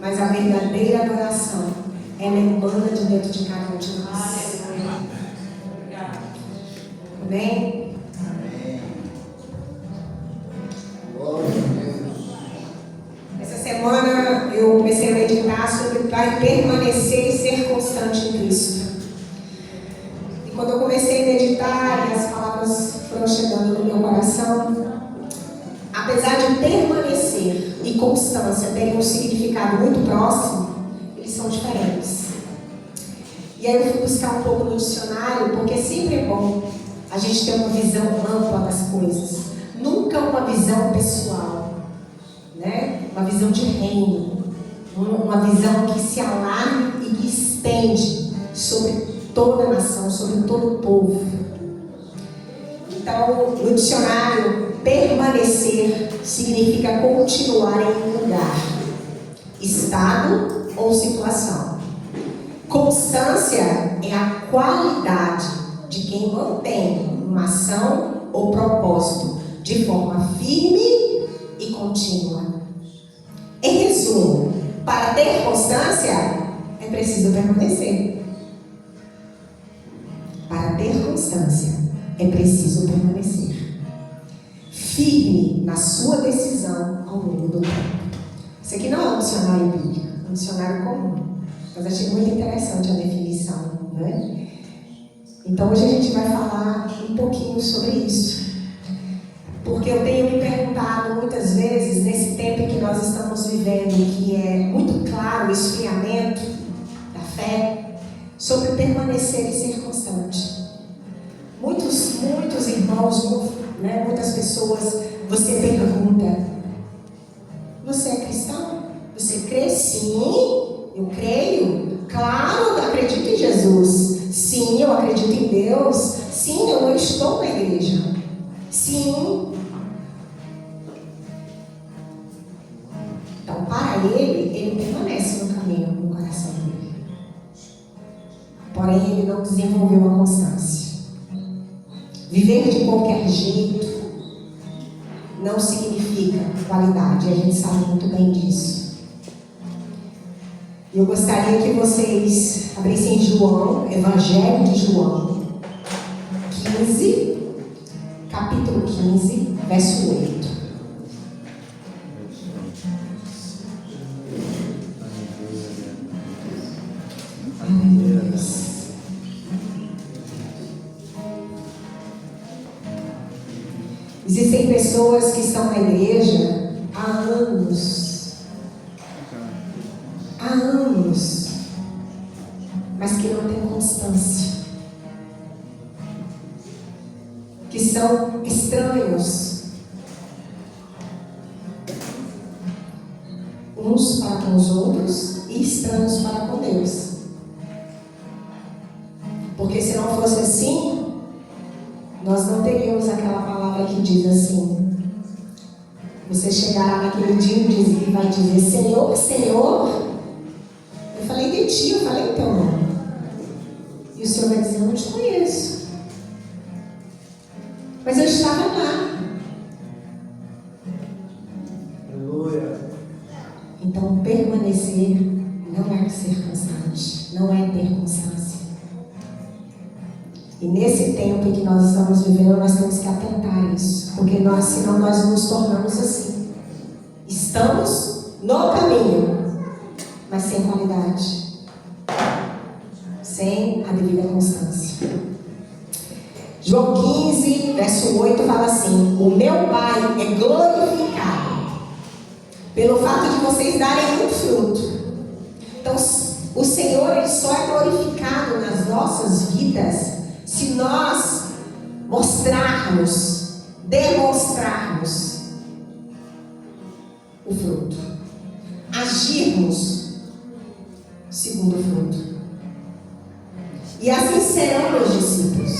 Mas a verdadeira adoração, ela emana de dentro de cada um de nós. Amém? Essa semana eu comecei a meditar sobre vai permanecer e ser constante em Cristo. E quando eu comecei a meditar e as palavras foram chegando no meu coração, apesar de permanecer e constância terem um significado muito próximo, eles são diferentes. E aí eu fui buscar um pouco no dicionário, porque sempre é bom a gente ter uma visão ampla das coisas. Nunca uma visão pessoal, né? Uma visão de reino. Uma visão que se alarga e que estende sobre toda a nação, sobre todo o povo. Então, no dicionário, permanecer significa continuar em um lugar, estado ou situação. Constância é a qualidade de quem mantém uma ação ou propósito de forma firme e contínua. Em resumo, para ter constância é preciso permanecer. Para ter constância é preciso permanecer firme na sua decisão ao longo do tempo. Isso aqui não é um dicionário bíblico, é um dicionário comum. Mas achei muito interessante a definição, né? Então hoje a gente vai falar um pouquinho sobre isso. Porque eu tenho me perguntado muitas vezes, nesse tempo que nós estamos vivendo, que é muito claro o esfriamento da fé, sobre permanecer e ser constante. Muitos irmãos, né, muitas pessoas, você pergunta: você é cristão? Você crê? Sim, eu creio. Claro, eu acredito em Jesus. Sim, eu acredito em Deus. Sim, eu não estou na igreja. Sim. Então, para ele permanece no caminho, no coração dele. Porém, ele não desenvolveu a constância. Viver de qualquer jeito não significa qualidade, a gente sabe muito bem disso. Eu gostaria que vocês abrissem João, Evangelho de João 15, capítulo 15, verso 8. Existem pessoas que estão na igreja há anos, mas que não têm constância, que são estranhos uns para com os outros e estranhos para com Deus. Porque se não fosse assim, nós não teríamos aquela palavra que diz assim: você chegará naquele dia e vai dizer: Senhor, Senhor, eu falei de ti, eu falei teu nome. E o Senhor vai dizer: eu não te conheço, mas eu estava lá. Aleluia. Então, permanecer não é ser constante, não é ter constância. E nesse tempo em que nós estamos vivendo, nós temos que atentar a isso, porque senão nós nos tornamos assim. Estamos no caminho, mas sem qualidade, sem a devida constância. João 15, verso 8 fala assim: o meu Pai é glorificado pelo fato de vocês darem muito fruto. Então, o Senhor, Ele só é glorificado nas nossas vidas se nós mostrarmos, demonstrarmos o fruto, agirmos segundo o fruto. E assim serão meus discípulos.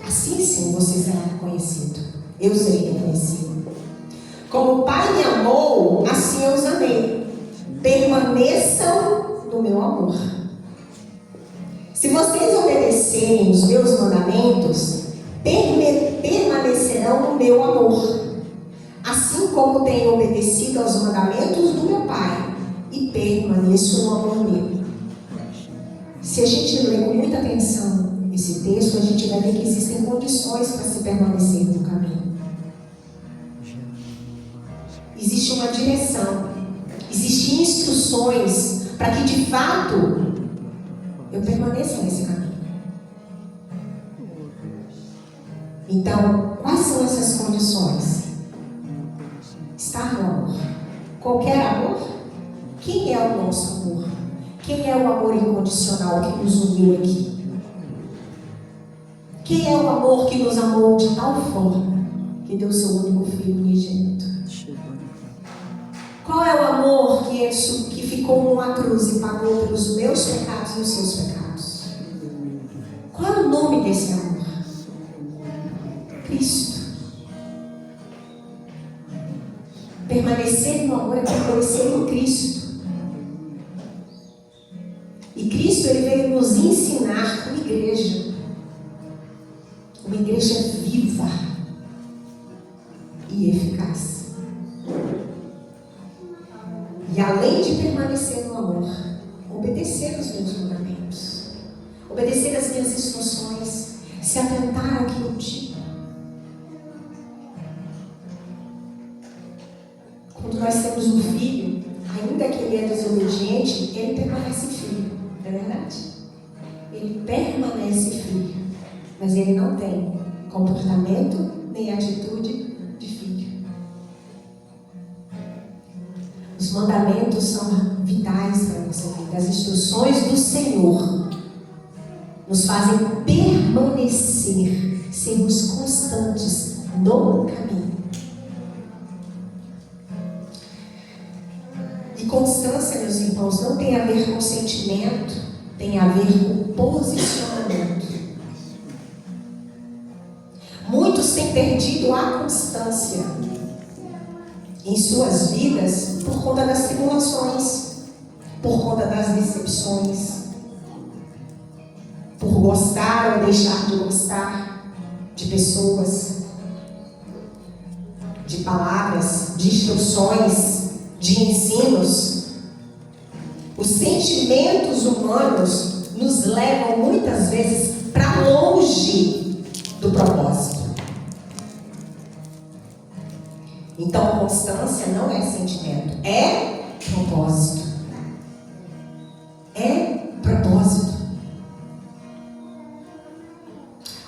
Assim sim você será reconhecido. Eu serei reconhecido. Como o Pai me amou, assim eu os amei. Permaneçam no meu amor. Se vocês obedecerem os meus mandamentos, permanecerão no meu amor, assim como tenho obedecido aos mandamentos do meu Pai, e permaneço no amor meu. Se a gente ler com muita atenção esse texto, a gente vai ver que existem condições para se permanecer no caminho. Existe uma direção, existem instruções para que de fato eu permaneça nesse caminho. Então, quais são essas condições? Estar no amor. Qualquer amor? Quem é o nosso amor? Quem é o amor incondicional que nos uniu aqui? Quem é o amor que nos amou de tal forma que deu seu único filho unigênito? Qual é o amor que ficou numa cruz e pagou pelos meus pecados e os seus pecados? Qual é o nome desse amor? Cristo. Permanecer no amor é permanecer em Cristo. E Cristo, ele veio nos ensinar como igreja. Uma igreja viva e eficaz. E além de permanecer no amor, obedecer aos meus mandamentos, obedecer às minhas instruções, se atentar ao que eu digo. Quando nós temos um filho, ainda que ele é desobediente, ele permanece filho, não é verdade? Ele permanece filho, mas ele não tem comportamento nem atitude de filho. Os mandamentos são vitais para a nossa vida. As instruções do Senhor nos fazem permanecer, sermos constantes no caminho. E constância, meus irmãos, não tem a ver com sentimento, tem a ver com posicionamento. Muitos têm perdido a constância em suas vidas por conta das tribulações, por conta das decepções, por gostar ou deixar de gostar de pessoas, de palavras, de instruções, de ensinos. Os sentimentos humanos nos levam muitas vezes para longe do propósito. Então, constância não é sentimento, é propósito. É propósito.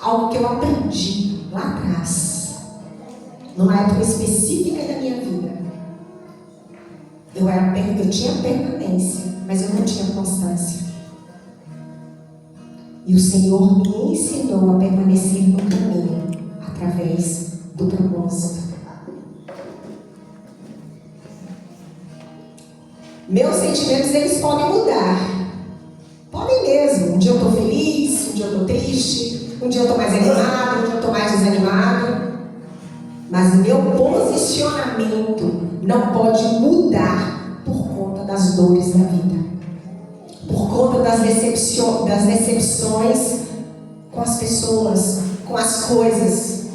Algo que eu aprendi lá atrás, numa época específica da minha vida. Eu tinha permanência, mas eu não tinha constância. E o Senhor me ensinou a permanecer no caminho através do propósito. Meus sentimentos, eles podem mudar. Podem mesmo. Um dia eu estou feliz, um dia eu estou triste, um dia eu estou mais animado, um dia eu estou mais desanimado. Mas meu posicionamento não pode mudar por conta das dores da vida. Por conta das decepções com as pessoas, com as coisas.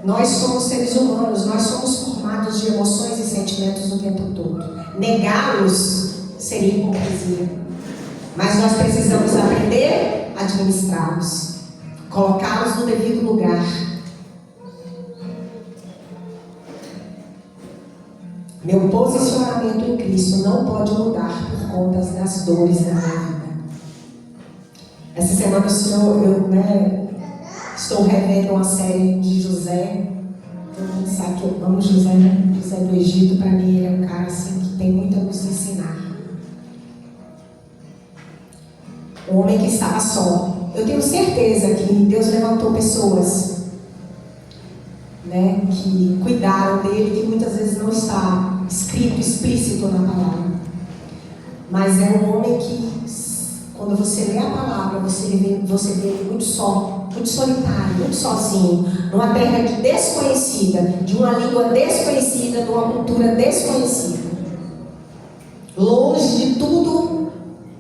Nós somos seres humanos, nós somos formados de emoções e sentimentos o tempo todo. Negá-los seria hipocrisia. Mas nós precisamos aprender a administrá-los, colocá-los no devido lugar. Meu posicionamento em Cristo não pode mudar por conta das dores da minha vida. Essa semana eu estou revendo uma série de José. Todo mundo sabe que eu amo José, né? José do Egito, para mim, ele é um cara assim, que tem muito a nos ensinar. Um homem que estava só. Eu tenho certeza que Deus levantou pessoas, né, que cuidaram dele, que muitas vezes não está escrito, explícito na palavra. Mas é um homem que, quando você lê a palavra, você vê ele muito só, muito solitário, muito sozinho, numa terra desconhecida, de uma língua desconhecida, de uma cultura desconhecida. Longe de tudo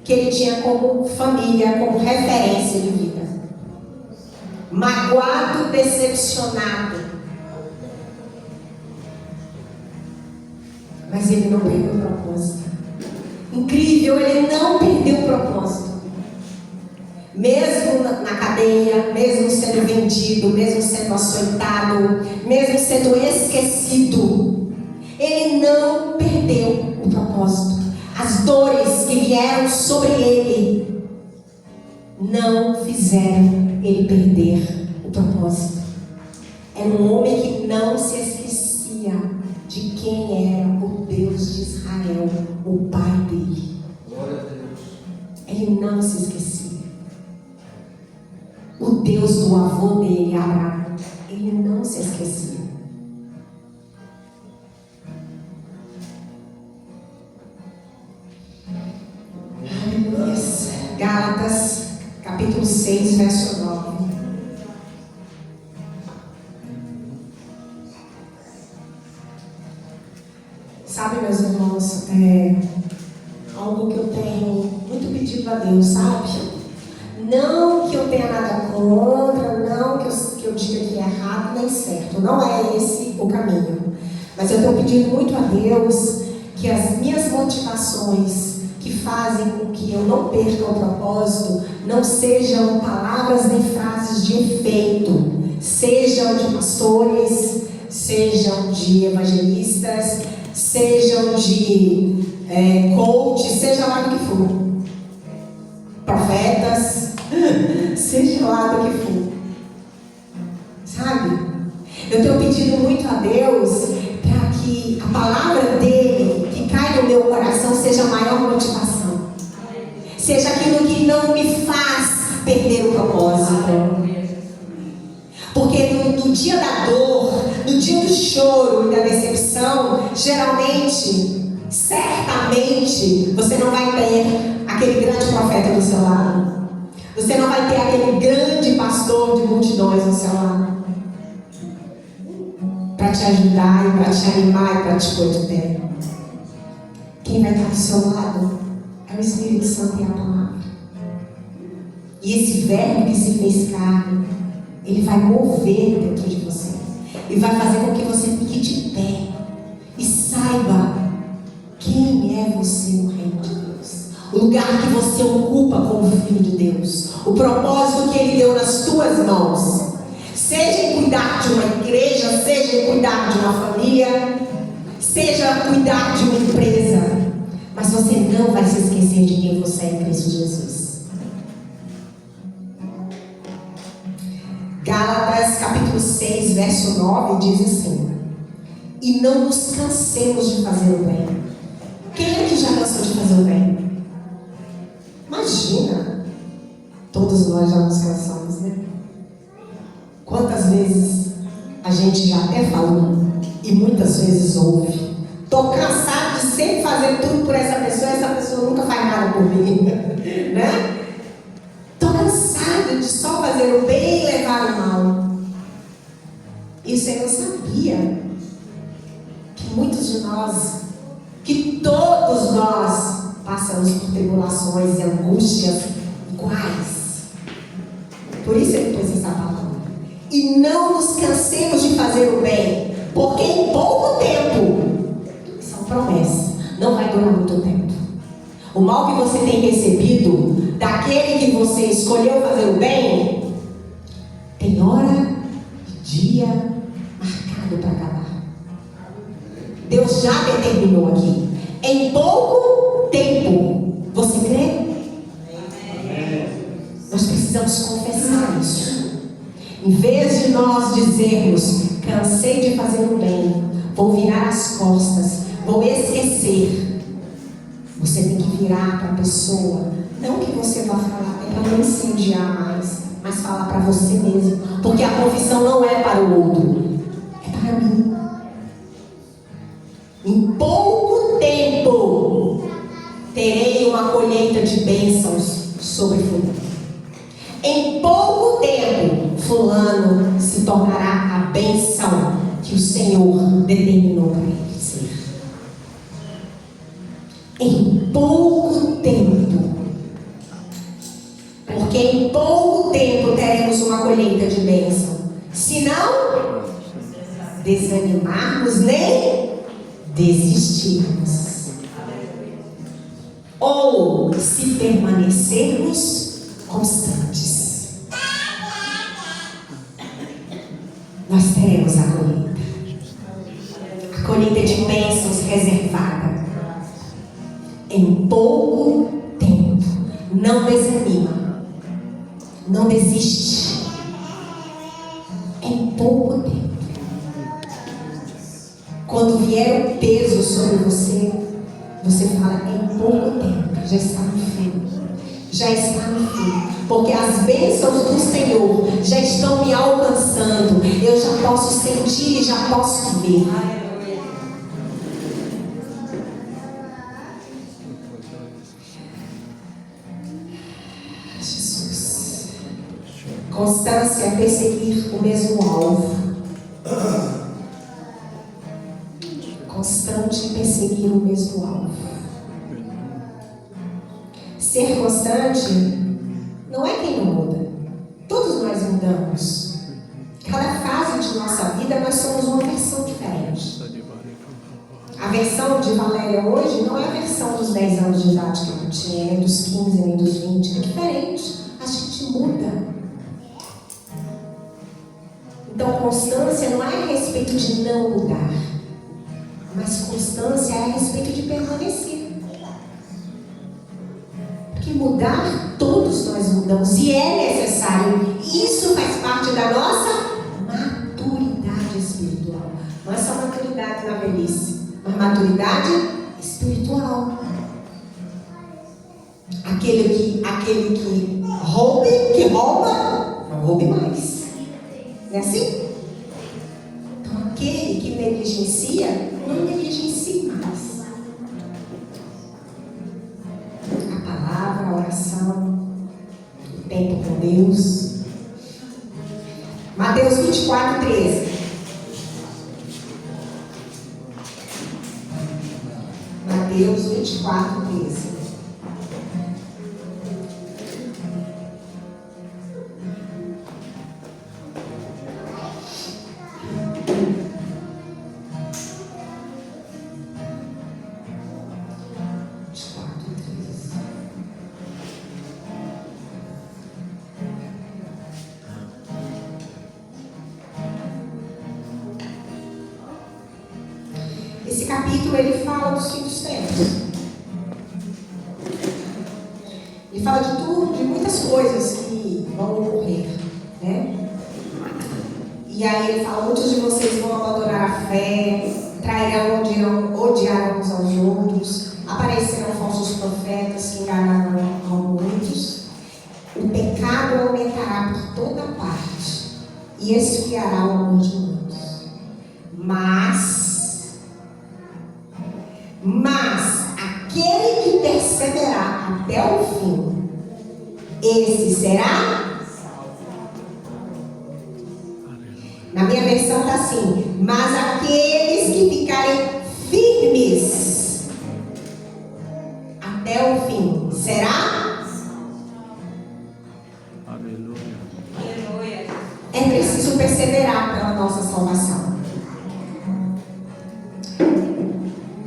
que ele tinha como família, como referência de vida. Magoado, decepcionado. Mas ele não perdeu o propósito. Incrível, ele não perdeu o propósito. Mesmo na cadeia, mesmo sendo vendido, mesmo sendo açoitado, mesmo sendo esquecido, ele não perdeu o propósito. As dores que vieram sobre ele não fizeram ele perder o propósito. Era um homem que não se esquecia de quem era o Deus de Israel, o pai dele. Glória a Deus. Ele não se esquecia. O Deus do avô dele, Abraão, ele não se esquecia. Aleluia. Gálatas, capítulo 6, verso 9. Sabe, meus irmãos, algo que eu tenho muito pedido a Deus, sabe? Não que eu tenha nada contra, não que eu diga que é errado nem certo. Não é esse o caminho. Mas eu tenho pedido muito a Deus que as minhas motivações que fazem com que eu não perca o propósito não sejam palavras nem frases de efeito, sejam de pastores, sejam de evangelistas, sejam de coach, seja lá do que for, profetas, seja lá do que for, sabe? Eu tenho pedido muito a Deus para que a palavra dele que cai no meu coração seja a maior motivação, seja aquilo que não me faz perder o propósito. Porque no dia da dor, no dia do choro e da decepção, geralmente, certamente, você não vai ter aquele grande profeta do seu lado. Você não vai ter aquele grande pastor de multidões do seu lado. Para te ajudar, e para te animar, e para te pôr de pé. Quem vai estar do seu lado é o Espírito Santo e a palavra. E esse verbo que se fez carne, ele vai mover dentro de você. E vai fazer com que você fique de pé. E saiba quem é você no reino de Deus. O lugar que você ocupa como filho de Deus. O propósito que ele deu nas tuas mãos. Seja em cuidar de uma igreja, seja em cuidar de uma família, seja cuidar de uma empresa. Mas você não vai se esquecer de quem você é em Cristo Jesus. Gálatas capítulo 6, verso 9 diz assim: e não nos cansemos de fazer o bem. Quem é que já cansou de fazer o bem? Imagina, todos nós já nos cansamos, né? Quantas vezes a gente já até falou e muitas vezes ouve: tô cansado de sempre fazer tudo por essa pessoa nunca faz nada por mim, né? Tô cansado de só fazer o bem e levar o mal. E o Senhor sabia que muitos de nós, que todos nós passamos por tribulações e angústias iguais. Por isso ele pôs essa palavra. E não nos cansemos de fazer o bem, porque em pouco tempo, isso é uma promessa, não vai durar muito tempo. O mal que você tem recebido daquele que você escolheu fazer o bem, tem hora e dia marcado para acabar. Deus já determinou aqui. Em pouco tempo. Você crê? Nós precisamos confessar isso. Em vez de nós dizermos: cansei de fazer o bem, vou virar as costas, vou esquecer. Você tem que virar para a pessoa. Não que você vá falar, é para não incendiar mais, mas falar para você mesmo. Porque a confissão não é para o outro, é para mim. Em pouco tempo terei uma colheita de bênçãos sobre fulano. Em pouco tempo, fulano se tornará a bênção que o Senhor determinou para ele ser. Em pouco tempo. Porque em pouco tempo teremos uma colheita de bênção. Se não desanimarmos nem desistirmos. Ou se permanecermos constantes, nós teremos a colheita. A colheita de bênçãos reservada. Em pouco tempo. Não desanima. Não desiste. Em pouco tempo. Quando vier o peso sobre você, você fala, em pouco tempo, já está no fim. Já está no fim. Porque as bênçãos do Senhor já estão me alcançando. Eu já posso sentir e já posso ver. Jesus. Constância é perseguir o mesmo alvo. Constante em perseguir o mesmo alvo. Ser constante não é quem não muda. Todos nós mudamos. Cada fase de nossa vida nós somos uma versão diferente. A versão de Valéria hoje não é a versão dos 10 anos de idade que eu tinha, nem dos 15, nem dos 20. É diferente. A gente muda. Então constância não é a respeito de não mudar. Mas constância é a respeito de permanecer. Porque mudar, todos nós mudamos. E é necessário. Isso faz parte da nossa maturidade espiritual. Não é só maturidade na velhice, mas maturidade espiritual. Aquele que rouba, não roube mais. Não é assim? Então aquele que negligencia, não negligencie mais. A palavra, a oração, o tempo com Deus. Mateus 24, 13. Mateus 24, 13. Esse capítulo ele fala dos fins dos tempos. Ele fala de tudo, de muitas coisas que vão ocorrer, né? E aí ele fala, muitos de vocês vão abandonar a fé, trairão, odiarão uns aos outros, aparecerão falsos profetas que enganarão a muitos. O pecado aumentará por toda parte e esfriará o amor de muitos. Mas aquele que perseverar até o fim, esse será salvo. Na minha versão está assim, mas aqueles que ficarem firmes até o fim, será? Aleluia. É preciso perseverar pela nossa salvação.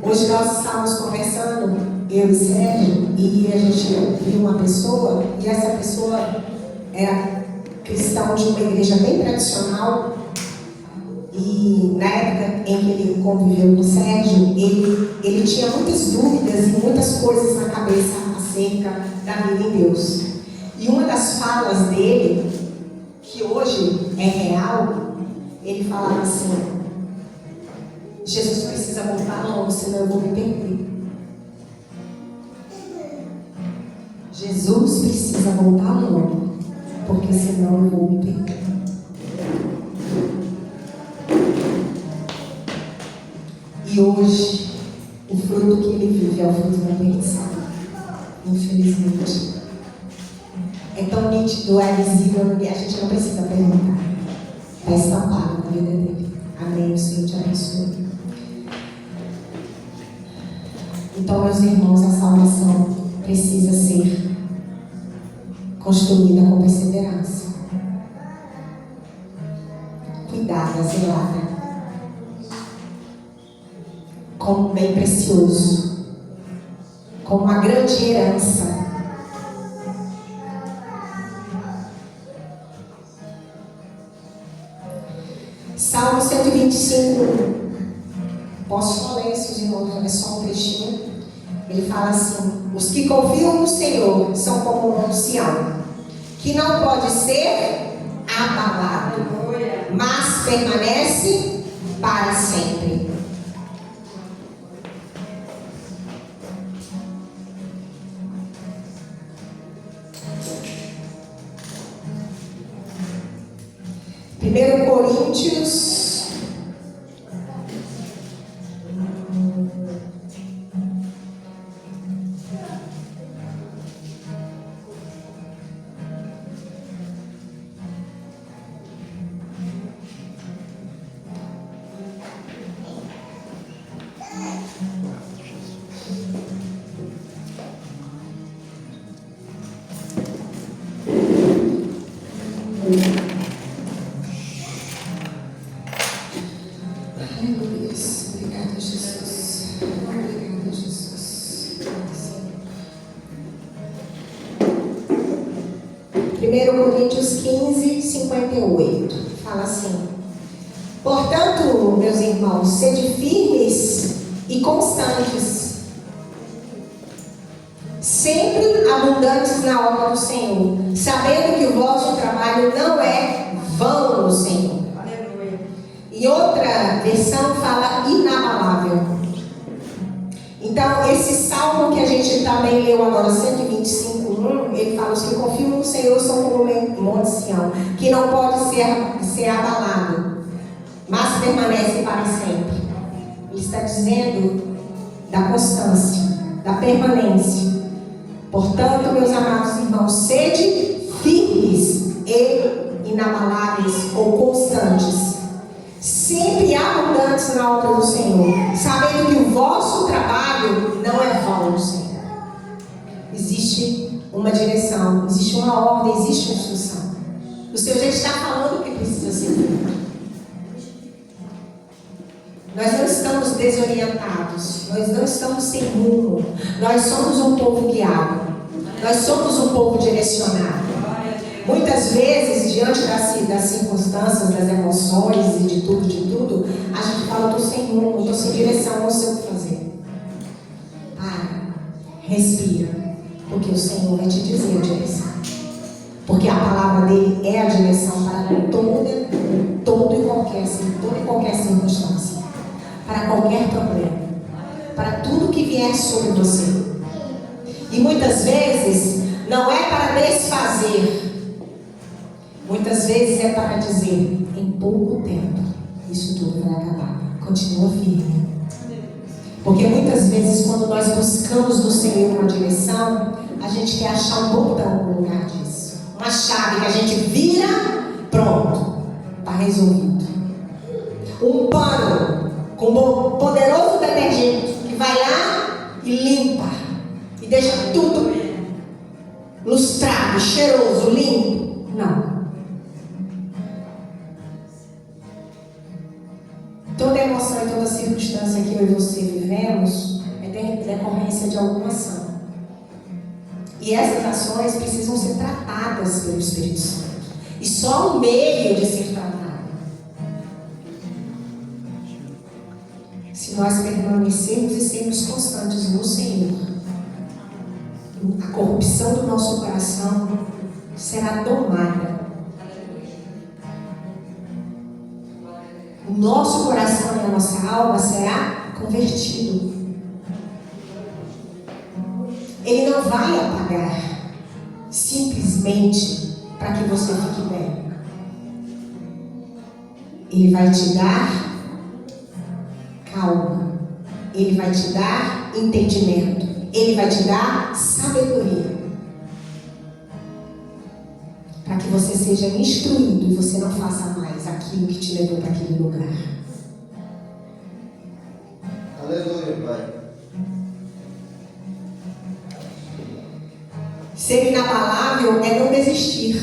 Hoje nós estávamos conversando, eu e Sérgio, e a gente viu uma pessoa, e essa pessoa era cristão de uma igreja bem tradicional, e na época em que ele conviveu com o Sérgio, ele tinha muitas dúvidas e muitas coisas na cabeça acerca da vida em Deus. E uma das falas dele, que hoje é real, ele falava assim, Jesus precisa voltar logo, senão eu vou me perder. Jesus precisa voltar logo, porque senão eu vou me perder. E hoje, o fruto que ele vive é o fruto da perdição. Infelizmente. É tão nítido, é visível, e a gente não precisa perguntar. Está estampado na vida dele. Amém, o Senhor te abençoe. Então, meus irmãos, a salvação precisa ser construída com perseverança. Cuidada, zelada. como um bem precioso, como uma grande herança. Salmo 125, posso só ler isso de novo, é só um trechinho. Ele fala assim: os que confiam no Senhor são como o monte Sião, que não pode ser abalado, mas permanece para sempre. Primeiro Coríntios 15:58 fala assim: portanto, meus irmãos, sede firmes e constantes, sempre abundantes na obra do Senhor, sabendo que o vosso trabalho não é vão no Senhor. Aleluia. E outra versão fala inabalável. Então, esse salmo que a gente também leu agora, 125:1, ele fala: os que confiam no Senhor são como o monte Sião, que não pode ser abalado, mas permanece para sempre. Ele está dizendo da constância, da permanência. Portanto, meus amados irmãos, sede firmes e inabaláveis ou constantes, sempre abundantes na obra do Senhor, sabendo que o vosso trabalho não é vão no Senhor. Existe uma direção, existe uma ordem, existe uma instrução. O Senhor já está falando o que precisa ser feito. Nós não estamos desorientados, nós não estamos sem rumo, nós somos um povo guiado, nós somos um povo direcionado. Muitas vezes, diante das circunstâncias, das emoções e de tudo, a gente fala: estou sem rumo, estou sem direção, não sei o que fazer. Para, respira, porque o Senhor vai te dizer a direção. Porque a palavra dele é a direção para toda e qualquer circunstância, para qualquer problema, para tudo que vier sobre você. E muitas vezes não é para desfazer. Muitas vezes é para dizer: em pouco tempo isso tudo vai acabar. Continua firme. Porque muitas vezes, quando nós buscamos no Senhor uma direção, a gente quer achar um botão no lugar disso, uma chave que a gente vira, pronto, está resolvido. Um pano com um poderoso detergente que vai lá e limpa e deixa tudo lustrado, cheiroso, limpo. Não. Toda emoção e toda circunstância que eu e você vivemos é decorrência de alguma ação. E essas ações precisam ser tratadas pelo Espírito Santo. E só o meio de ser tratado. Se nós permanecermos e sermos constantes no Senhor, a corrupção do nosso coração será domada. O nosso coração e a nossa alma será convertido. Ele não vai apagar simplesmente para que você fique bem. Ele vai te dar calma. Ele vai te dar entendimento. Ele vai te dar sabedoria. Para que você seja instruído e você não faça mais aquilo que te levou para aquele lugar. Aleluia, Pai. Ser inabalável é não desistir.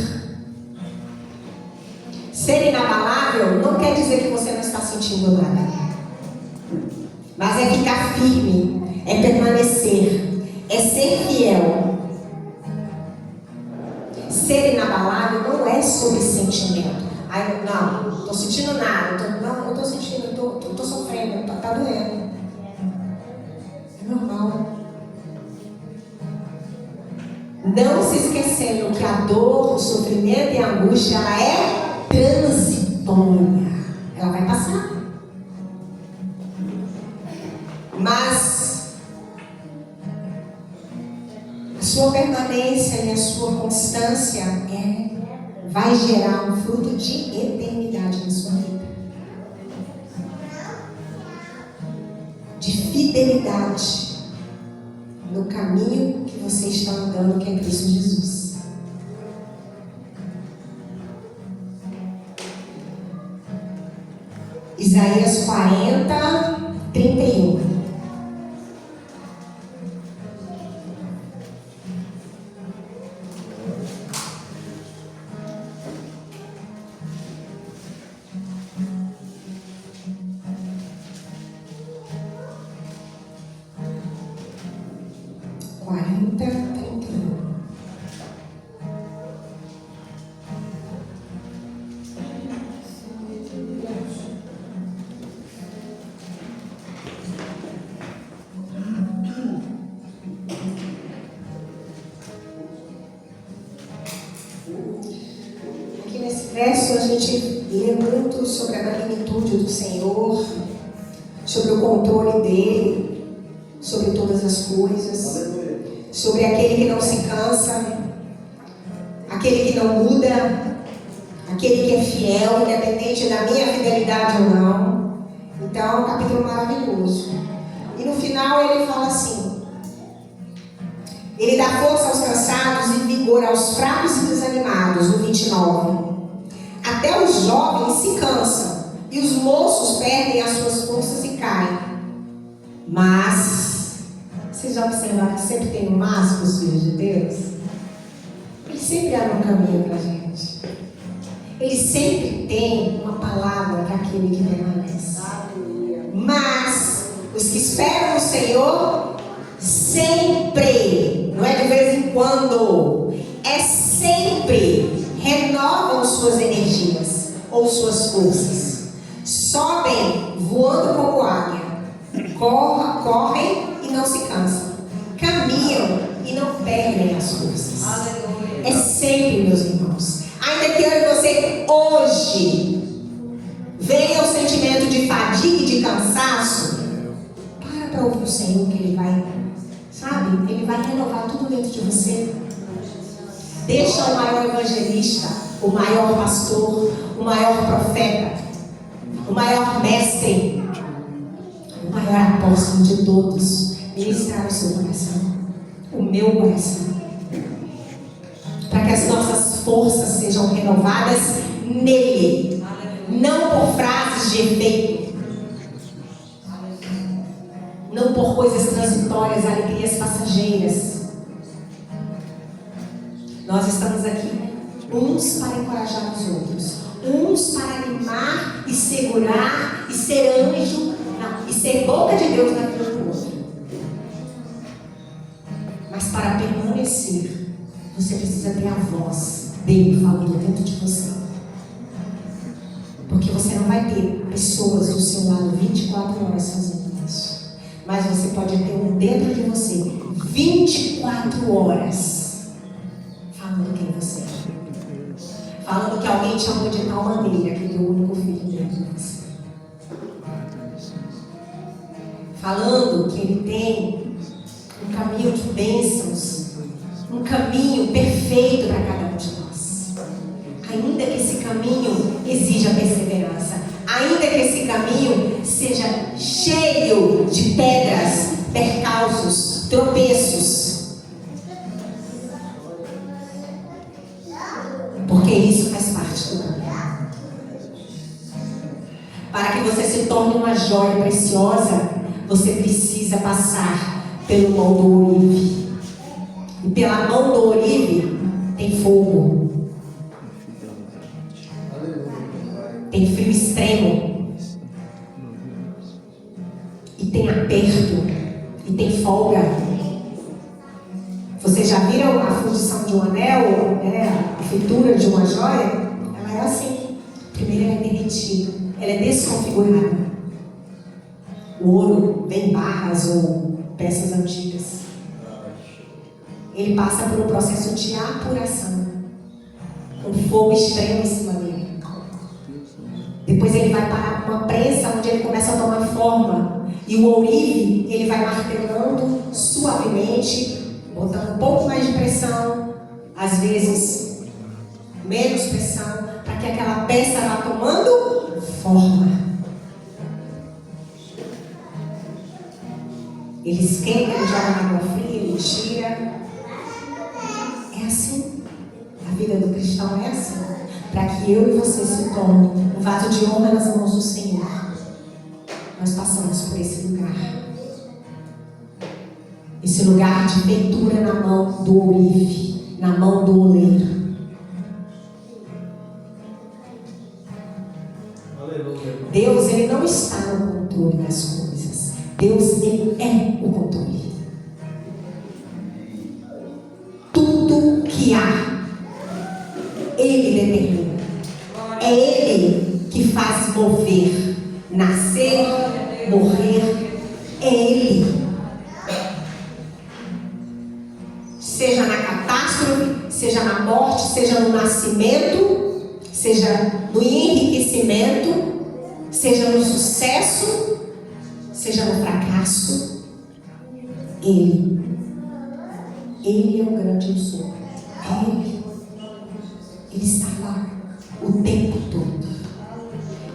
Ser inabalável não quer dizer que você não está sentindo nada. Mas é ficar firme, é permanecer, é ser fiel. Ser inabalável não é sobre sentimento. Ai, não, estou sentindo nada, não estou sentindo, estou sofrendo, está doendo. É normal. Não se esquecendo que a dor, o sofrimento e a angústia, ela é transitória. Ela vai passar. Mas a sua permanência e a sua constância vai gerar um fruto de eternidade na sua vida. De fidelidade no caminho que você está andando, que é Cristo Jesus. Isaías 40, 31. Aqui nesse verso a gente lê muito sobre a magnitude do Senhor, sobre o controle dele, sobre todas as coisas, sobre aquele que não se cansa, aquele que não muda, aquele que é fiel, independente da minha fidelidade ou não. Então é um capítulo maravilhoso. E no final ele fala assim: ele dá força aos cansados e vigor aos fracos e desanimados, no 29. Até os jovens se cansam e os moços perdem as suas forças e caem. Mas, vocês já observaram que sempre tem um mas para os filhos de Deus? Ele sempre abre um caminho para a gente. Ele sempre tem uma palavra para aquele que permanece. Mas, os que esperam no Senhor, sempre, não é de vez em quando, é sempre, renovam suas energias ou suas forças, sobem voando como águia, correm e não se cansam, caminham e não perdem as forças. Aleluia. É sempre, meus irmãos. Ainda que eu e você hoje venha o sentimento de fadiga e de cansaço, para ouvir o Senhor, que Ele vai, sabe, Ele vai renovar tudo dentro de você. Deixa o maior evangelista, o maior pastor, o maior profeta, o maior mestre, o maior apóstolo de todos ministrar o seu coração, o meu coração, para que as nossas forças sejam renovadas nele, não por frases de efeito, não por coisas transitórias, alegrias passageiras. Nós estamos aqui, uns para encorajar os outros, uns para animar e segurar e ser anjo e ser boca de Deus na vida do outro. Mas para permanecer, você precisa ter a voz dele falando dentro de você. Porque você não vai ter pessoas do seu lado 24 horas fazendo isso. Mas você pode ter um dentro de você 24 horas. Falando quem você é. Falando que alguém te amou de tal maneira que deu o único filho dentro de você. Falando que Ele tem um caminho de bênçãos, um caminho perfeito para cada um de nós. Ainda que esse caminho exija perseverança, ainda que esse caminho seja cheio de pedras, percalços, tropeços. Porque isso faz parte do caminho. Para que você se torne uma joia preciosa, você precisa passar pelo mão do orive. E pela mão do orive tem fogo. Tem frio extremo. E tem aperto, e tem folga. Vocês já viram a fundição de um anel, a feitura de uma joia? Ela é assim. Primeiro ela é derretida, ela é desconfigurada. O ouro vem em barras ou peças antigas. Ele passa por um processo de apuração, com fogo extremo em cima dele. Depois ele vai para uma prensa onde ele começa a tomar forma. E o ourive, ele vai martelando suavemente, botando um pouco mais de pressão, às vezes menos pressão, para que aquela peça vá tomando forma. Ele esquenta, ele joga na água fria, ele tira. É assim. A vida do cristão é assim. Para que eu e você se tornem um vaso de honra nas mãos do Senhor. Nós passamos por esse lugar. Esse lugar de feitura na mão do ourive, na mão do oleiro. Aleluia. Deus, ele não está no controle das coisas. Deus, ele é o controle. Tudo que há, ele determina. É ele que faz mover, nascer, morrer. É ele. Seja na catástrofe, seja na morte, seja no nascimento, seja no enriquecimento, seja no sucesso, seja no fracasso, Ele é o grande eu sou. Ele está lá o tempo todo.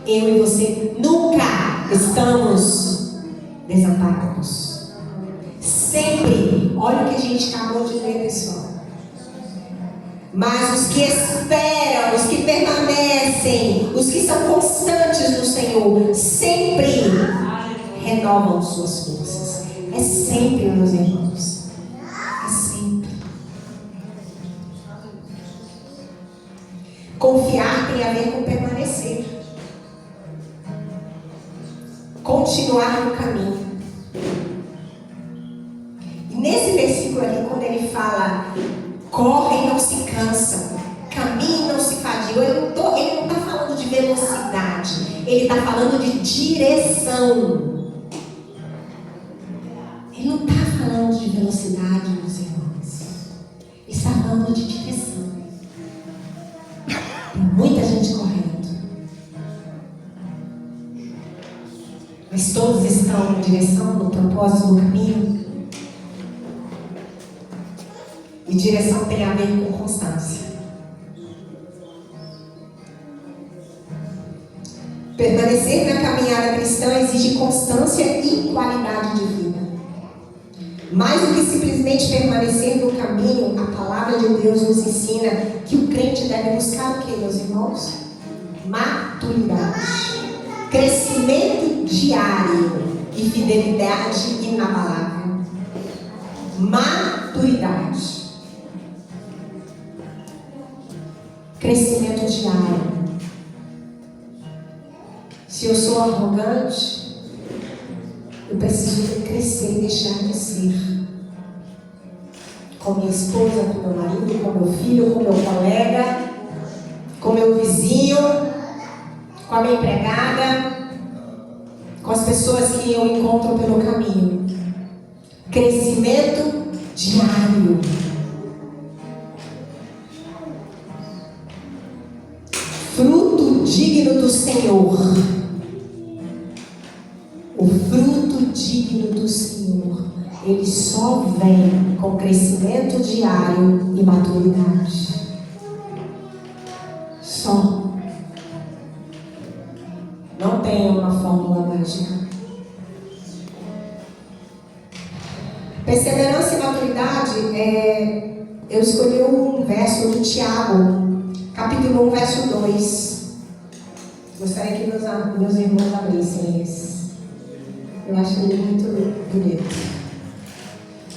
Eu e você nunca estamos desamparados. Sempre, olha o que a gente acabou de ler, pessoal. Mas os que esperam, os que permanecem, os que são constantes no Senhor, sempre renovam suas forças. É sempre, meus irmãos. É sempre. Confiar tem a ver com permanecer. Continuar no caminho. E nesse versículo aqui, quando ele fala, corre e não se cansa, caminha e não se fadiga, ele não está falando de velocidade, ele está falando de direção. Ele não está falando de velocidade, meus irmãos. Ele está falando de direção. Tem muita gente correndo, mas todos estão em direção, no propósito, no caminho. E direção tem a ver com constância. Permanecer na caminhada cristã exige constância e qualidade de vida. Mais do que simplesmente permanecer no caminho, a palavra de Deus nos ensina que o crente deve buscar o que, meus irmãos? Maturidade, crescimento diário e fidelidade inabalável. Maturidade. Crescimento diário. Se eu sou arrogante, eu preciso crescer e deixar de ser. Com minha esposa, com meu marido, com meu filho, com meu colega, com meu vizinho, com a minha empregada, com as pessoas que eu encontro pelo caminho. Crescimento diário. Fruto digno do Senhor. O fruto digno do Senhor, ele só vem com crescimento diário e maturidade. Só. Não tem uma fórmula mágica. Perseverança e maturidade, eu escolhi um verso do Tiago, capítulo 1, verso 2. Gostaria que meus irmãos abrissem esse. Eu acho ele muito bonito,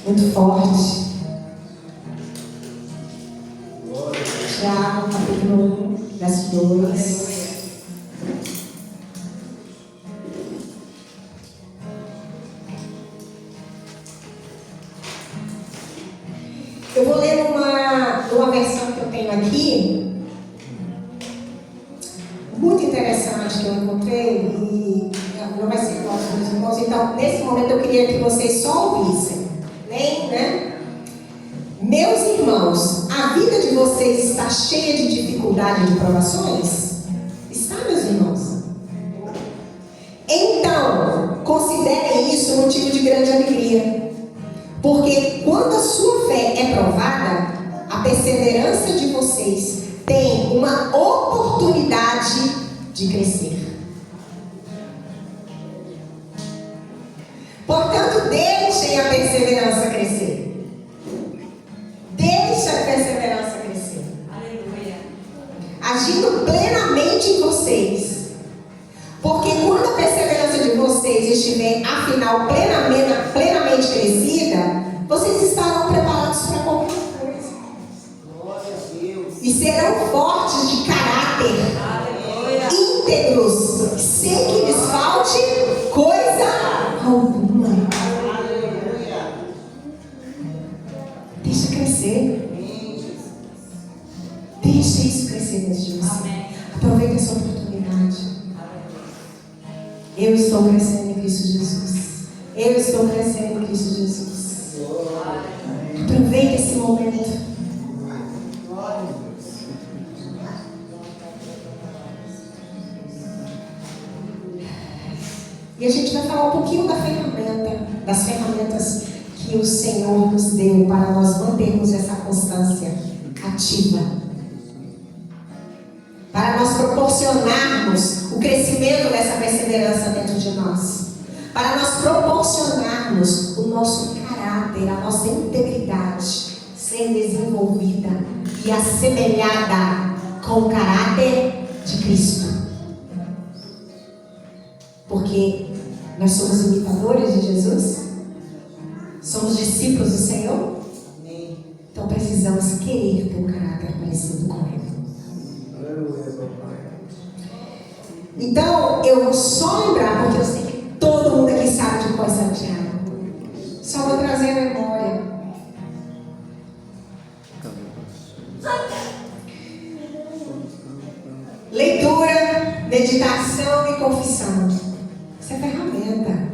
muito forte. Tiago, capítulo 1, verso 2. Eu vou ler numa versão que eu tenho aqui, muito interessante, que eu encontrei, e não vai ser igual aos meus irmãos. Então, nesse momento, eu queria que vocês só ouvissem. Nem, né? Meus irmãos, a vida de vocês está cheia de dificuldade e de provações? Está, meus irmãos? Então, considerem isso motivo de grande alegria. Porque quando a sua fé é provada, a perseverança de vocês tem uma oportunidade de crescer. Portanto, deixem a perseverança crescer. Deixe a perseverança crescer. Aleluia. Agindo plenamente em vocês. Porque quando a perseverança de vocês estiver, afinal, plenamente crescida, vocês estarão preparados para qualquer coisa. Glória a Deus. E serão fortes de caráter, Aleluia. íntegros, sem que lhes falte coisa alguma. Aleluia. Deixa crescer. Amém, Jesus. Deixa isso crescer dentro de você. Amém. Aproveita essa oportunidade. Eu estou crescendo em Cristo Jesus. Eu estou crescendo em Cristo Jesus. Aproveita esse momento. Glória a Deus. E a gente vai falar um pouquinho das ferramentas que o Senhor nos deu para nós mantermos essa constância ativa. Para nós proporcionarmos o crescimento dessa perseverança dentro de nós. Para nós proporcionarmos o nosso caráter, a nossa integridade ser desenvolvida e assemelhada com o caráter de Cristo. Porque nós somos imitadores de Jesus? Somos discípulos do Senhor? Amém. Então precisamos querer ter um caráter parecido com Ele. Aleluia, papai. Então, eu vou só lembrar, porque eu sei que todo mundo aqui sabe de qual é Santiago. Só vou trazer a memória. Leitura, meditação e confissão. Isso é ferramenta.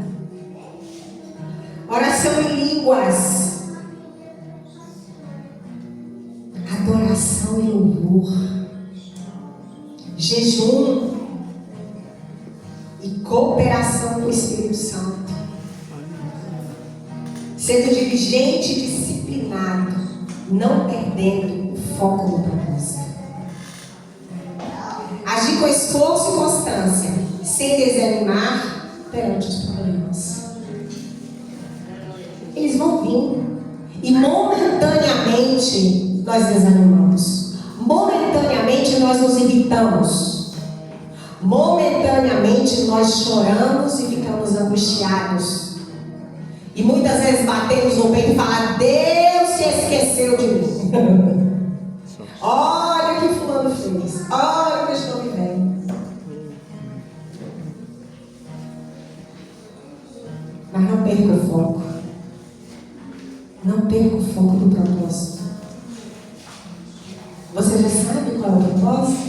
Oração em línguas. Adoração e louvor. Jejum e cooperação com o Espírito Santo. Sendo diligente e disciplinado, não perdendo o foco no propósito. Agir com esforço e constância, sem desanimar perante os problemas. Eles vão vir. E momentaneamente nós desanimamos. Momentaneamente nós nos irritamos. Momentaneamente nós choramos e ficamos angustiados. E muitas vezes batemos no peito e falamos: Deus se esqueceu de mim. Olha o que fulano fez. Olha o que eu estou vivendo. Mas não perca o foco. Não perca o foco do propósito. Você já sabe qual é o propósito?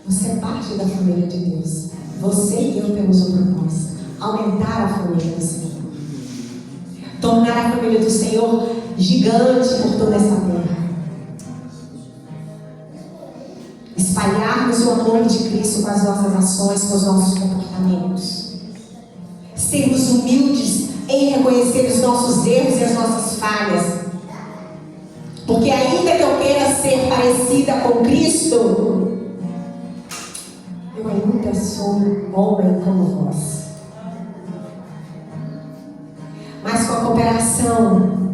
Você é parte da família de Deus. Você e eu temos um propósito: aumentar a família do Senhor. Tornar a família do Senhor gigante por toda essa terra. Espalharmos o amor de Cristo com as nossas ações, com os nossos comportamentos. Sermos humildes em reconhecer os nossos erros e as nossas falhas. Porque ainda que eu queira ser parecida com Cristo, eu ainda sou um homem como vós. Mas com a cooperação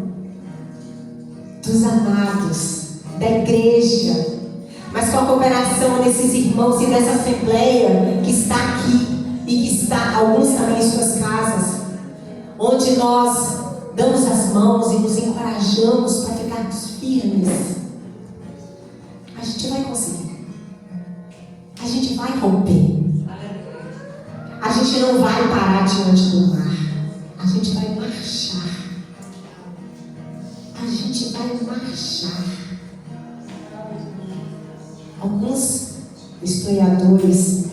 dos amados, da igreja, mas com a cooperação desses irmãos e dessa assembleia que está aqui e que está, alguns também em suas casas, onde nós damos as mãos e nos encorajamos para ficarmos firmes, a gente vai conseguir. A gente vai romper. A gente não vai parar diante do mar. A gente vai marchar. A gente gente vai marchar. Alguns historiadores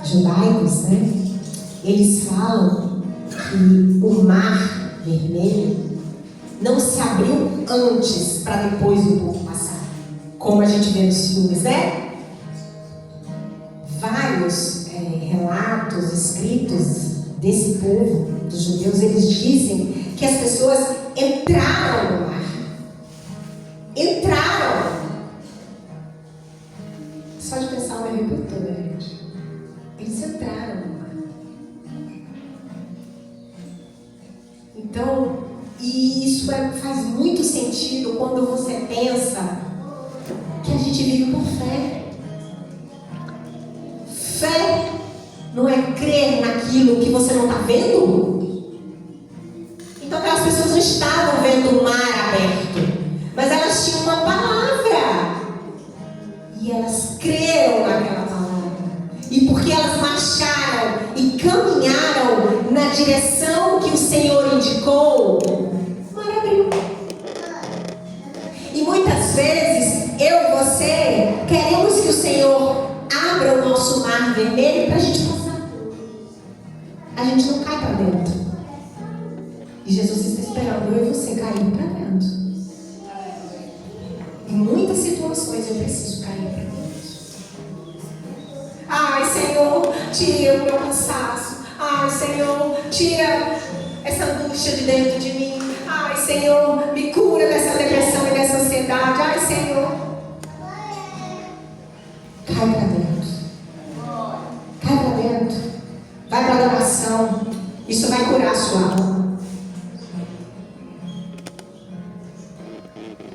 judaicos, né? Eles falam que o Mar Vermelho não se abriu antes para depois do povo passar, como a gente vê nos filmes, né? Vários relatos escritos desse povo, dos judeus, eles dizem que as pessoas entraram no mar. Entraram. Só de pensar o arrepio todo, gente. Eles entraram no mar. Então, e isso faz muito sentido quando você pensa que a gente vive por fé. Fé não é crer naquilo que você não está vendo? Então aquelas pessoas não estavam vendo o mar aberto, mas elas tinham uma palavra. E elas creram naquela palavra. E porque elas marcharam e caminharam na direção que o Senhor indicou, o mar abriu. E muitas vezes, eu e você queremos que o Senhor abra o nosso mar vermelho para a gente passar. A gente não cai para dentro. E Jesus está esperando eu e você cair para dentro. Em muitas situações eu preciso cair para dentro. Ai, Senhor, tira o meu cansaço. Ai, Senhor, tira essa angústia de dentro de mim. Ai, Senhor, me cura dessa depressão e dessa ansiedade. Ai, Senhor. Cai para dentro. Cai para dentro. Vai para a adoração. Isso vai curar a sua alma.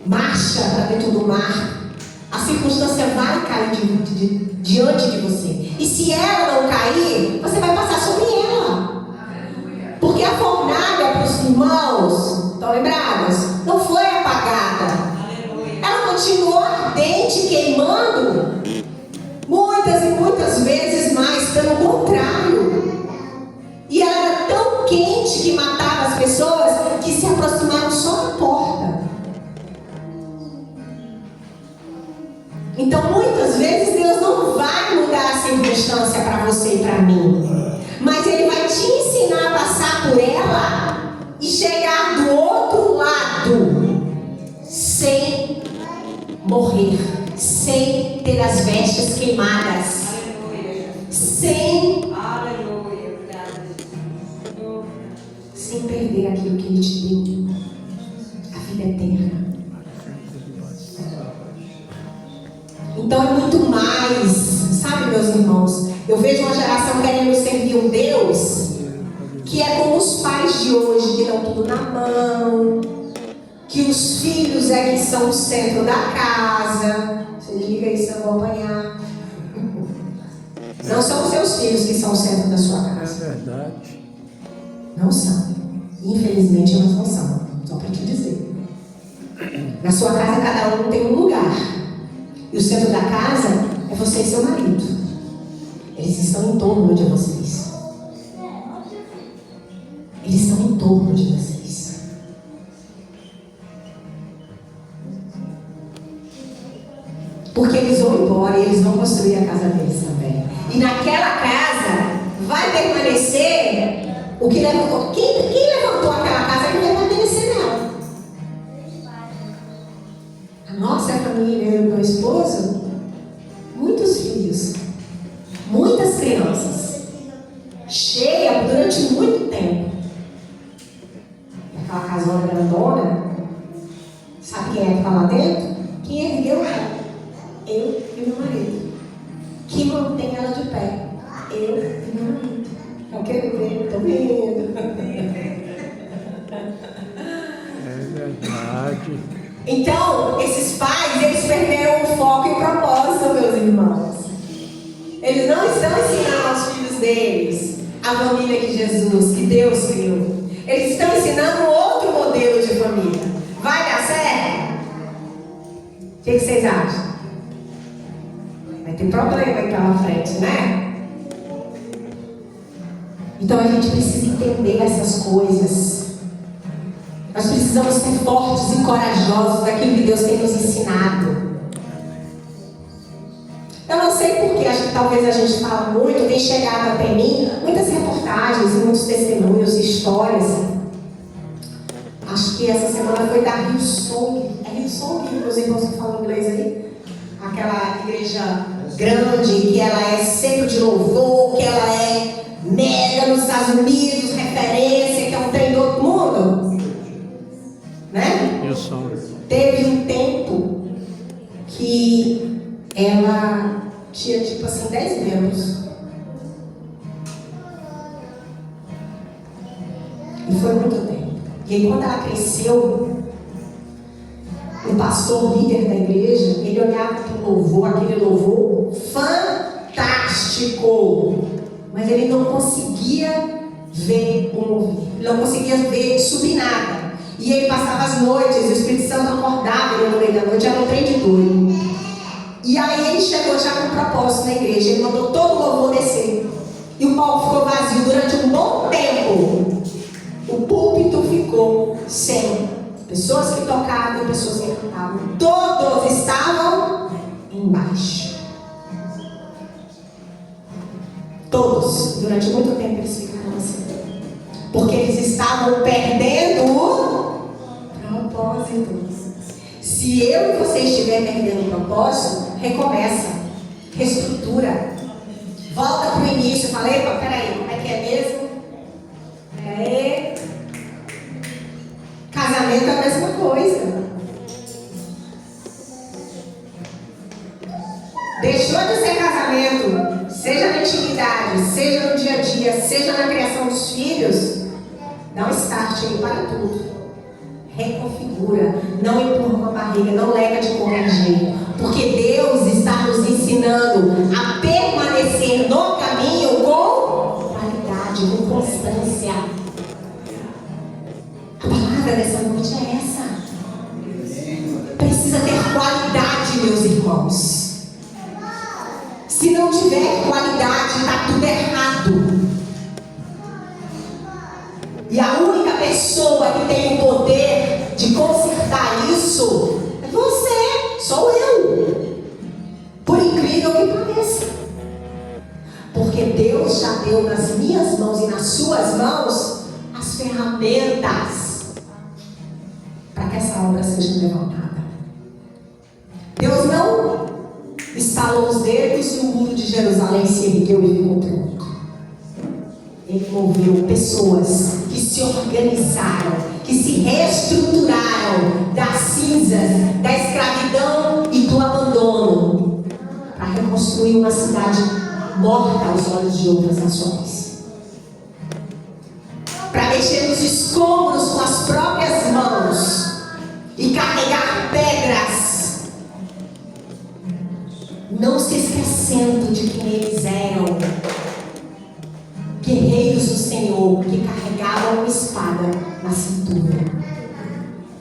Marcha para dentro do mar. A circunstância vai cair diante de você. E se ela não cair, você vai passar sobre ela. Porque a fornalha para os irmãos, estão lembrados? Não foi apagada. Ela continuou ardente, queimando. Muitas e muitas vezes mais, pelo contrário. E ela era tão quente que matava as pessoas que se aproximaram só da porta. Então, muitas vezes, Deus não vai mudar a circunstância para você e para mim. Mas Ele vai te ensinar a passar por ela e chegar do outro lado sem morrer, sem ter as vestes queimadas, sem perder aquilo que Ele te deu, a vida eterna. Então é muito mais, sabe, meus irmãos? Eu vejo uma geração querendo servir um Deus que é como os pais de hoje, que dão tudo na mão, que os filhos é que são o centro da casa. Você liga isso, eu vou apanhar. Não são os seus filhos que são o centro da sua casa. É verdade. Não são. Infelizmente elas não são. Só para te dizer. Na sua casa cada um tem um lugar. E o centro da casa é você e seu marido. Eles estão em torno de vocês. Eles estão em torno de vocês. Porque eles vão embora e eles vão construir a casa deles também. E naquela casa vai permanecer o que levantou. Quem levantou aquela casa que vai permanecer nela. A nossa família, eu e meu esposo, muitos filhos, muitas crianças, cheia durante muito tempo. Aquela casona grandona, sabe quem é que está lá dentro? Quem ergueu ela? Eu e meu marido. Quem mantém ela de pé? Eu e meu marido. Eu quero ver, estou vendo. É verdade. Então, esses pais, eles perderam o foco e o propósito, meus irmãos. Eles não estão ensinando aos filhos deles a família que Jesus, que Deus criou. Eles estão ensinando outro modelo de família. Vai dar certo? O que vocês acham? Vai ter problema aí pela frente, né? Então a gente precisa entender essas coisas. Nós precisamos ser fortes e corajosos daquilo que Deus tem nos ensinado. Eu não sei porque, acho que talvez a gente fala muito, tem chegado até mim muitas reportagens, muitos testemunhos, histórias. Acho que essa semana foi da Hillsong. É Hillsong, meus irmãos que falam inglês aí? Aquela igreja grande, que ela é centro de louvor, que ela é mega nos Estados Unidos, referência, que é um trem do outro mundo. Né? Teve um tempo que ela tinha tipo assim 10 membros. E foi muito tempo. E aí quando ela cresceu, o pastor líder da igreja, ele olhava para o louvor, aquele louvor fantástico, mas ele não conseguia ver o mover, ele não conseguia ver subir nada. E ele passava as noites, o Espírito Santo acordava ele no meio da noite, era um trem de doido. E aí ele chegou já com um propósito na igreja, ele mandou todo o louvor descer. E o palco ficou vazio durante um bom tempo. O púlpito ficou sem pessoas que tocavam e pessoas que cantavam. Todos estavam embaixo. Todos, durante muito tempo eles ficaram assim. Porque eles estavam perdendo o propósito. Se eu e você estiver perdendo o propósito, recomeça, reestrutura, volta para o início. Falei, peraí, como é que é mesmo? Peraí. Casamento é a mesma coisa. Deixou de ser casamento, seja na intimidade, seja no dia a dia, seja na criação dos filhos, dá um start aí para tudo. Reconfigura, não empurra com a barriga, não leva de qualquer jeito, porque Deus está nos ensinando a permanecer no caminho com qualidade, com constância. A palavra dessa noite é essa. Precisa ter qualidade, meus irmãos. Se não tiver qualidade, está tudo errado. E a única pessoa que tem o poder de consertar isso é você, sou eu. Por incrível que pareça. Porque Deus já deu nas minhas mãos e nas suas mãos as ferramentas para que essa obra seja levantada. Deus não estalou os dedos e o muro de Jerusalém se ergueu e ficou pronto. Ele moveu pessoas que se organizaram, que se reestruturaram das cinzas, da escravidão e do abandono, para reconstruir uma cidade morta aos olhos de outras nações, para mexer nos escombros com as próprias mãos e carregar pedras, não se esquecendo de quem eles eram. Guerreiros do Senhor que carregavam uma espada na cintura.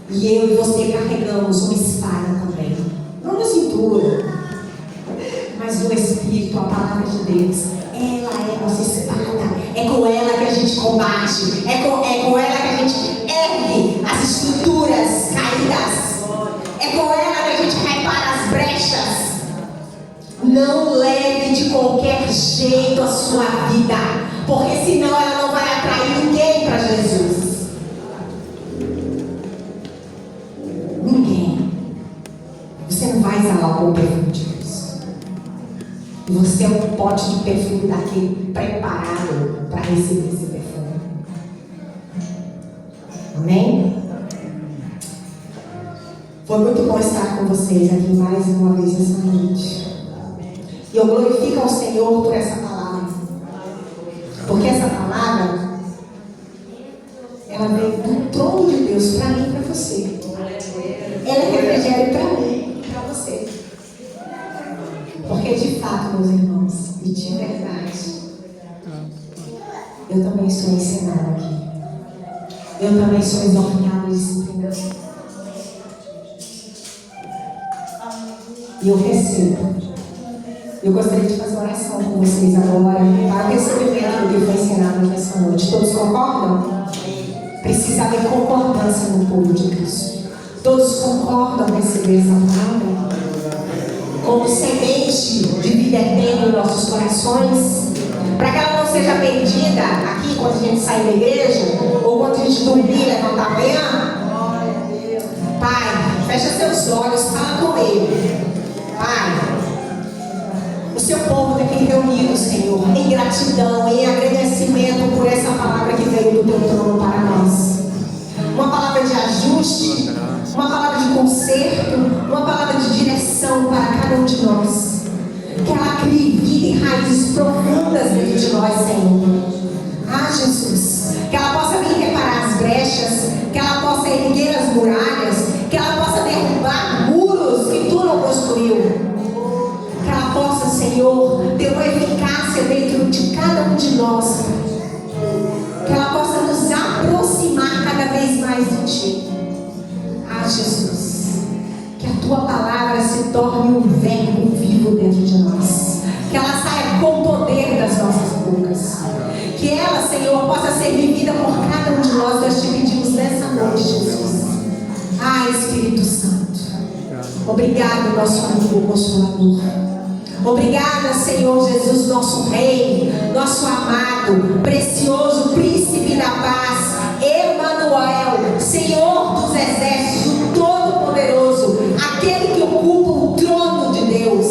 E eu e você carregamos uma espada também. Não na cintura, mas no Espírito, a palavra de Deus. Ela é a nossa espada. É com ela que a gente combate. É com ela que a gente ergue as estruturas caídas. É com ela que a gente repara as brechas. Não leve de qualquer jeito a sua vida, porque senão ela não vai atrair ninguém para Jesus. Ninguém. Você não vai exalar o perfume de Deus. E você é um pote de perfume daquele preparado para receber esse perfume. Amém? Foi muito bom estar com vocês aqui mais uma vez essa noite. E eu glorifico ao Senhor por essa palavra. Porque essa palavra, ela veio do trono de Deus para mim e para você. Ela é refrigério para mim e para você. Porque de fato, meus irmãos, e de verdade, eu também sou ensinada aqui. Eu também sou exortada e disciplinada. E eu recebo. Eu gostaria de fazer uma oração com vocês agora, para o recebimento do que foi ensinado nessa noite. Todos concordam? Precisa haver concordância. esperança no povo de Cristo. Todos concordam em receber essa palavra? Como semente de vida eterna em nossos corações, para que ela não seja perdida aqui quando a gente sair da igreja, ou quando a gente dormir e levantar amanhã. Pai, fecha seus olhos, fala com Ele. Pai, o seu povo está aqui reunido, Senhor, em gratidão, em agradecimento por essa palavra que veio do Teu trono para nós. Uma palavra de ajuste, uma palavra de conserto, uma palavra de direção para cada um de nós. Que ela crie vida e raízes profundas dentro de nós, Senhor. Ah, Jesus, que ela possa vir reparar as brechas, que ela possa erguer as muralhas, que ela possa derrubar muros que Tu não construiu. Que ela possa, Senhor, ter uma eficácia dentro de cada um de nós. Que ela possa nos aproximar cada vez mais de Ti. Ah, Jesus, que a Tua palavra se torne um verbo vivo dentro de nós. Que ela saia com o poder das nossas bocas. Que ela, Senhor, possa ser vivida por cada um de nós. Nós te pedimos nessa noite, Jesus. Ah, Espírito Santo, obrigado, nosso amigo consolador. Obrigada, Senhor Jesus, nosso Rei, nosso amado, precioso Príncipe da Paz, Emanuel, Senhor dos Exércitos, o Todo-Poderoso, aquele que ocupa o trono de Deus.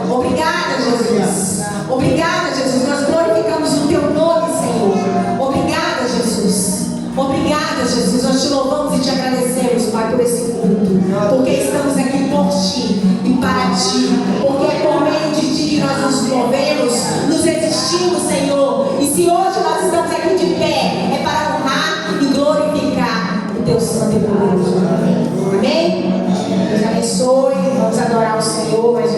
Obrigada, Jesus. Obrigada, Jesus. Nós glorificamos o Teu nome, Senhor. Obrigada, Jesus. Obrigada, Jesus. Nós te louvamos e te agradecemos, Pai, por esse culto, porque estamos aqui por Ti e para Ti, porque é por meio de Ti que nós nos movemos, nos existimos, Senhor. E se hoje nós estamos aqui de pé, é para honrar e glorificar o Teu santo e poderoso nome. Amém? Deus abençoe. Vamos adorar o Senhor mais